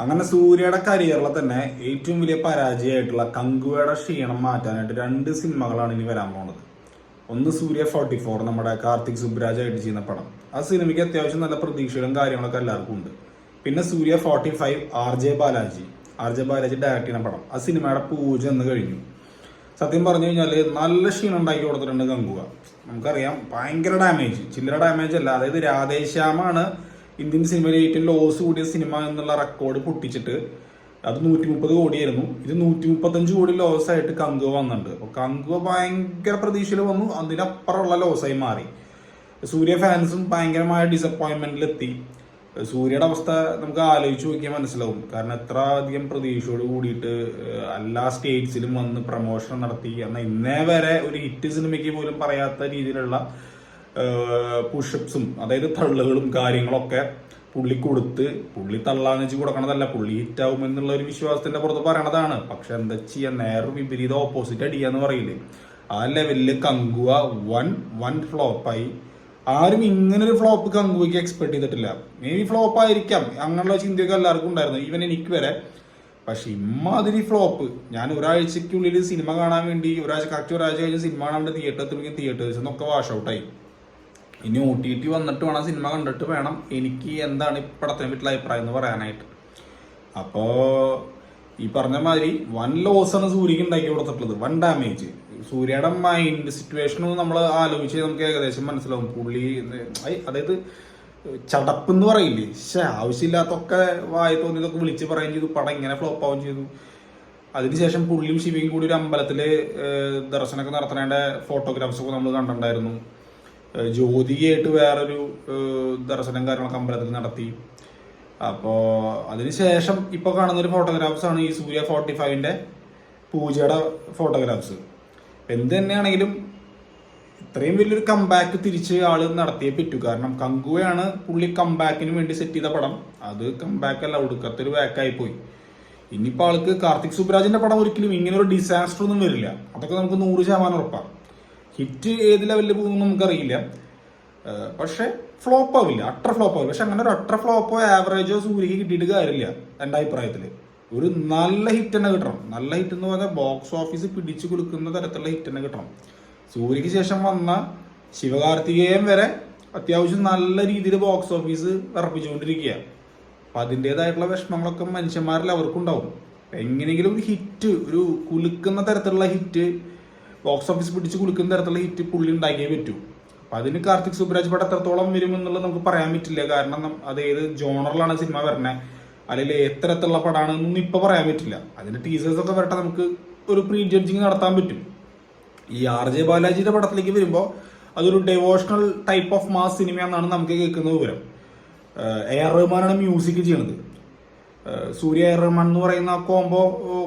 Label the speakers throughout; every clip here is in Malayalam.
Speaker 1: അങ്ങനെ സൂര്യയുടെ കരിയറിലെ തന്നെ ഏറ്റവും വലിയ പരാജയമായിട്ടുള്ള കങ്കുവയുടെ ക്ഷീണം മാറ്റാനായിട്ട് 2 സിനിമകളാണ് ഇനി വരാൻ പോകുന്നത്. ഒന്ന് സൂര്യ 44, നമ്മുടെ കാർത്തിക് സുബ്രാജ് ആയിട്ട് ചെയ്യുന്ന പടം. ആ സിനിമയ്ക്ക് അത്യാവശ്യം നല്ല പ്രതീക്ഷകളും കാര്യങ്ങളൊക്കെ എല്ലാവർക്കും ഉണ്ട്. പിന്നെ സൂര്യ 45 ആർ ജെ ബാലാജി ഡയറക്ട് ചെയ്യുന്ന പടം. ആ സിനിമയുടെ പൂജ എന്ന് കഴിഞ്ഞു. സത്യം പറഞ്ഞു കഴിഞ്ഞാൽ നല്ല ക്ഷീണം ഉണ്ടാക്കി കൊടുത്തിട്ടുണ്ട് കങ്കുവ. നമുക്കറിയാം, ഭയങ്കര ഡാമേജ്, ചില്ലറ ഡാമേജ് അല്ല. അതായത് രാധേശ്യാമാണ് ഇന്ത്യൻ സിനിമയിൽ ഏറ്റവും ലോസ് കൂടിയ സിനിമ എന്നുള്ള റെക്കോർഡ് പൊട്ടിച്ചിട്ട് അത് 130 കോടിയായിരുന്നു. ഇത് 135 കോടി ലോസ് ആയിട്ട് കങ്കുവ വന്നിട്ടുണ്ട്. അപ്പോൾ കങ്കുവ ഭയങ്കര പ്രതീക്ഷയിൽ വന്നു, അതിനപ്പുറമുള്ള ലോസായി മാറി. സൂര്യ ഫാൻസും ഭയങ്കരമായ ഡിസപ്പോയിൻമെന്റിലെത്തി. സൂര്യയുടെ അവസ്ഥ നമുക്ക് ആലോചിച്ച് നോക്കിയാൽ മനസ്സിലാവും. കാരണം എത്ര അധികം പ്രതീക്ഷയോട് കൂടിയിട്ട് എല്ലാ സ്റ്റേറ്റ്സിലും വന്ന് പ്രമോഷൻ നടത്തി. എന്നാൽ ഇന്നേ വരെ ഒരു ഹിറ്റ് സിനിമയ്ക്ക് പോലും പറയാത്ത രീതിയിലുള്ള പുഷപ്സും, അതായത് തള്ളുകളും കാര്യങ്ങളൊക്കെ പുള്ളി കൊടുത്ത്, പുള്ളി തള്ളാന്ന് വെച്ച് കൊടുക്കണതല്ല, പുള്ളി ഹിറ്റാവും എന്നുള്ള ഒരു വിശ്വാസത്തിന്റെ പുറത്ത് പറയണതാണ്. പക്ഷെ എന്താ ചെയ്യാ, നേരെ വിപരീത ഓപ്പോസിറ്റ് അടിക്കാന്ന് പറയില്ലേ, ആ ലെവലില് കങ്കുവ വൺ ഫ്ലോപ്പായി. ആരും ഇങ്ങനൊരു ഫ്ലോപ്പ് കങ്കുവയ്ക്ക് എക്സ്പെക്ട് ചെയ്തിട്ടില്ല. മേ ബി ഫ്ലോപ്പ് ആയിരിക്കാം, അങ്ങനെയുള്ള ചിന്തയൊക്കെ എല്ലാവർക്കും ഉണ്ടായിരുന്നു, ഈവൻ എനിക്ക് വരെ. പക്ഷെ ഇമ്മാതിരി ഫ്ലോപ്പ്, ഞാൻ ഒരാഴ്ചക്കുള്ളിൽ സിനിമ കാണാൻ വേണ്ടി ഒരാഴ്ച കഴിഞ്ഞ് സിനിമ കാണാൻ വേണ്ടി തിയേറ്റേഴ്സ് എന്നൊക്കെ വാഷ് ഔട്ടായി. ഇനി OTT വന്നിട്ട് വേണം, സിനിമ കണ്ടിട്ട് വേണം എനിക്ക് എന്താണ് ഈ പടത്തിനെ പറ്റിയുള്ള അഭിപ്രായം എന്ന് പറയാനായിട്ട്. അപ്പോൾ ഈ പറഞ്ഞ മാതിരി വൻ ലോസാണ് സൂര്യക്ക് ഉണ്ടാക്കി കൊടുത്തിട്ടുള്ളത്, വൻ ഡാമേജ്. സൂര്യയുടെ മൈൻഡ് സിറ്റുവേഷനും നമ്മൾ ആലോചിച്ച് നമുക്ക് ഏകദേശം മനസ്സിലാവും. പുള്ളി അതായത് ചടപ്പ് എന്ന് പറയില്ലേ, ആവശ്യമില്ലാത്തൊക്കെ വായ തോന്നിയതൊക്കെ വിളിച്ച് പറയുകയും ചെയ്തു. പടം ഇങ്ങനെ ഫ്ലോപ്പ് ആവുകയും ചെയ്തു. അതിനുശേഷം പുള്ളിയും ശിവയും കൂടി ഒരു അമ്പലത്തില് ദർശനമൊക്കെ നടത്തുന്നതിന്റെ ഫോട്ടോഗ്രാഫ്സൊക്കെ നമ്മൾ കണ്ടിട്ടുണ്ടായിരുന്നു. ജ്യോതികയായിട്ട് വേറൊരു ദർശനം കാര്യങ്ങളൊക്കെ അമ്പലത്തിൽ നടത്തി. അപ്പോൾ അതിനുശേഷം ഇപ്പോൾ കാണുന്നൊരു ഫോട്ടോഗ്രാഫ്സാണ് ഈ സൂര്യ 45ന്റെ പൂജയുടെ ഫോട്ടോഗ്രാഫ്സ്. എന്ത് തന്നെയാണെങ്കിലും ഇത്രയും വലിയൊരു കംബാക്ക് തിരിച്ച് ആള് നടത്തിയേ പറ്റൂ. കാരണം കങ്കുവയാണ് പുള്ളി കംബാക്കിന് വേണ്ടി സെറ്റ് ചെയ്ത പടം. അത് കംബാക്ക് അല്ല, ഒടുക്കത്തൊരു ബാക്കായി പോയി. ഇനിയിപ്പോൾ ആൾക്ക് കാർത്തിക് സുബ്രാജിന്റെ പടം ഒരിക്കലും ഇങ്ങനെ ഒരു ഡിസാസ്റ്റർ ഒന്നും വരില്ല. അതൊക്കെ നമുക്ക് 100% ഉറപ്പാണ്. ഹിറ്റ് ഏത് ലെവലിൽ പോകുമെന്ന് നമുക്കറിയില്ല. പക്ഷെ ഫ്ലോപ്പ് ആവില്ല, അട്ടർ ഫ്ലോപ്പ് ആവില്ല. പക്ഷെ അങ്ങനെ ഒരു അട്ടർ ഫ്ലോപ്പോ ആവറേജോ സൂര്യക്ക് കിട്ടിയിട്ട് കാര്യമില്ല എൻ്റെ അഭിപ്രായത്തിൽ. ഒരു നല്ല ഹിറ്റ് തന്നെ കിട്ടണം. നല്ല ഹിറ്റ് എന്ന് പറഞ്ഞാൽ ബോക്സ് ഓഫീസ് പിടിച്ചു കൊടുക്കുന്ന തരത്തിലുള്ള ഹിറ്റ് തന്നെ കിട്ടണം. സൂര്യക്ക് ശേഷം വന്ന ശിവകാർത്തികേയൻ വരെ അത്യാവശ്യം നല്ല രീതിയിൽ ബോക്സ് ഓഫീസ് വിറപ്പിച്ചുകൊണ്ടിരിക്കുക. അപ്പം അതിൻ്റെതായിട്ടുള്ള വിഷമങ്ങളൊക്കെ മനുഷ്യന്മാരിൽ അവർക്കുണ്ടാവും. എങ്ങനെയെങ്കിലും ഒരു ഹിറ്റ്, ഒരു കുലുക്കുന്ന തരത്തിലുള്ള ഹിറ്റ്, ബോക്സ് ഓഫീസ് പിടിച്ച് കുലുക്കുന്ന തരത്തിലുള്ള ഹിറ്റ് പുള്ളി ഉണ്ടാക്കിയേ പറ്റൂ. അപ്പം അതിന് കാർത്തിക് സുബ്രാജ് പടം എത്രത്തോളം വരുമെന്നുള്ളത് നമുക്ക് പറയാൻ പറ്റില്ല. കാരണം അത് ഏത് ജോണറിലാണ് സിനിമ വരണേ, അല്ലെങ്കിൽ എത്തരത്തിലുള്ള പടമാണെന്നൊന്നും ഇപ്പം പറയാൻ പറ്റില്ല. അതിന്റെ ടീസേഴ്സ് ഒക്കെ വരട്ടെ, നമുക്ക് ഒരു പ്രീ ജഡ്ജിങ് നടത്താൻ പറ്റും. ഈ ആർ.ജെ. ബാലാജിയുടെ പടത്തിലേക്ക് വരുമ്പോൾ അതൊരു ഡെവോഷണൽ ടൈപ്പ് ഓഫ് മാസ് സിനിമയാണെന്നാണ് നമുക്ക് കേൾക്കുന്ന വിവരം. A.R. റഹ്മാനാണ് മ്യൂസിക് ചെയ്യണത്. സൂര്യ A.R. റഹ്മാൻ എന്ന് പറയുന്ന ആ കോംബോ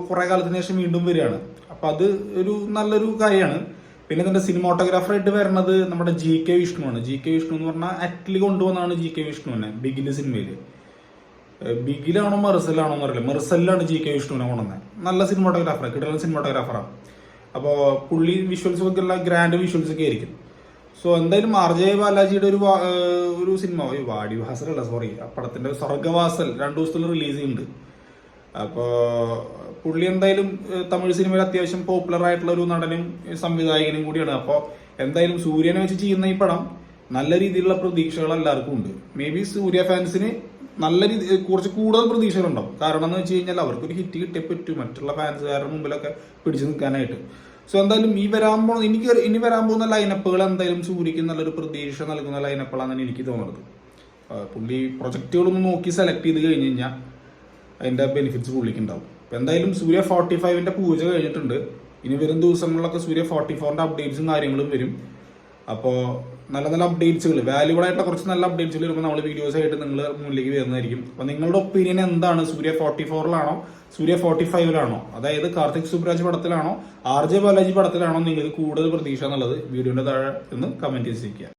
Speaker 1: കുറെ കാലത്തിന് ശേഷം വീണ്ടും വരികയാണ്. അപ്പൊ അത് ഒരു നല്ലൊരു കാര്യമാണ്. പിന്നെ ഇതിന്റെ സിനിമാട്ടോഗ്രാഫറായിട്ട് വരുന്നത് നമ്മുടെ G.K. വിഷ്ണുവാണ്. G.K. വിഷ്ണു എന്ന് പറഞ്ഞാൽ അറ്റ്ലി കൊണ്ടുവന്നാണ് G.K. വിഷ്ണുവിനെ ബിഗില് സിനിമയില്. ബിഗിലാണോ മെർസലാണോ എന്നറിയില്ല, മെർസലിലാണ് G.K. വിഷ്ണുവിനെ കൊണ്ടുവന്നത്. നല്ല സിനിമാട്ടോഗ്രാഫറാണ്, കിട്ടുന്ന സിനിമാട്ടോഗ്രാഫറാണ്. അപ്പോൾ പുള്ളി വിഷ്വൽസ് ഒക്കെ ഉള്ള ഗ്രാൻഡ് വിഷ്വൽസ് ഒക്കെ ആയിരിക്കും. സോ എന്തായാലും ആർ.ജെ. ബാലാജിയുടെ ഒരു സിനിമ, വാടിവാസലല്ല, സോറി, ആ പടത്തിന്റെ സ്വർഗവാസൽ 2 ദിവസത്തിൽ റിലീസ് ചെയ്യുന്നുണ്ട്. അപ്പോൾ പുള്ളി എന്തായാലും തമിഴ് സിനിമയിൽ അത്യാവശ്യം പോപ്പുലർ ആയിട്ടുള്ള ഒരു നടനും സംവിധായകനും കൂടിയാണ്. അപ്പോൾ എന്തായാലും സൂര്യനെ വെച്ച് ചെയ്യുന്ന ഈ പടം നല്ല രീതിയിലുള്ള പ്രതീക്ഷകൾ എല്ലാവർക്കും ഉണ്ട്. മേ ബി സൂര്യ ഫാൻസിന് നല്ല രീതി കുറച്ച് കൂടുതൽ പ്രതീക്ഷകളുണ്ടാവും. കാരണം എന്ന് വെച്ച് കഴിഞ്ഞാൽ അവർക്കൊരു ഹിറ്റ് കിട്ടിയേ പറ്റൂ മറ്റുള്ള ഫാൻസുകാരുടെ മുമ്പിലൊക്കെ പിടിച്ചു നിൽക്കാനായിട്ട്. സോ എന്തായാലും ഇനി വരാൻ പോകുന്ന ലൈനപ്പുകൾ എന്തായാലും സൂര്യക്ക് നല്ലൊരു പ്രതീക്ഷ നൽകുന്ന ലൈനപ്പുകളാണെന്ന് എനിക്ക് തോന്നുന്നത്. പുള്ളി പ്രൊജക്റ്റുകളൊന്നും നോക്കി സെലക്ട് ചെയ്ത് കഴിഞ്ഞ് കഴിഞ്ഞാൽ അതിന്റെ ബെനിഫിറ്റ്സ് പുള്ളിക്ക് ഉണ്ടാവും. അപ്പം എന്തായാലും സൂര്യ 45ന്റെ പൂജ കഴിഞ്ഞിട്ടുണ്ട്. ഇനി വരും ദിവസങ്ങളിലൊക്കെ സൂര്യ 44ന്റെ അപ്ഡേറ്റ്സും കാര്യങ്ങളും വരും. അപ്പോൾ നല്ല അപ്ഡേറ്റ്സുകൾ, വാല്യൂബിൾ ആയിട്ടുള്ള കുറച്ച് നല്ല അപ്ഡേറ്റ്സുകൾ വരുമ്പോൾ നമ്മൾ വീഡിയോസ് ആയിട്ട് നിങ്ങൾ മുന്നിലേക്ക് വരുന്നതായിരിക്കും. അപ്പോൾ നിങ്ങളുടെ ഒപ്പീനിയൻ എന്താണ്? സൂര്യ 44ലാണോ സൂര്യ 45ലാണോ? അതായത് കാർത്തിക് സുബ്രാജ് പടത്തിലാണോ ആർ.ജെ. ബാലാജി പടത്തിലാണോ നിങ്ങൾക്ക് കൂടുതൽ പ്രതീക്ഷ എന്നുള്ളത് വീഡിയോന്റെ താഴെ ഒന്ന് കമന്റ് ചെയ്തിരിക്കുക.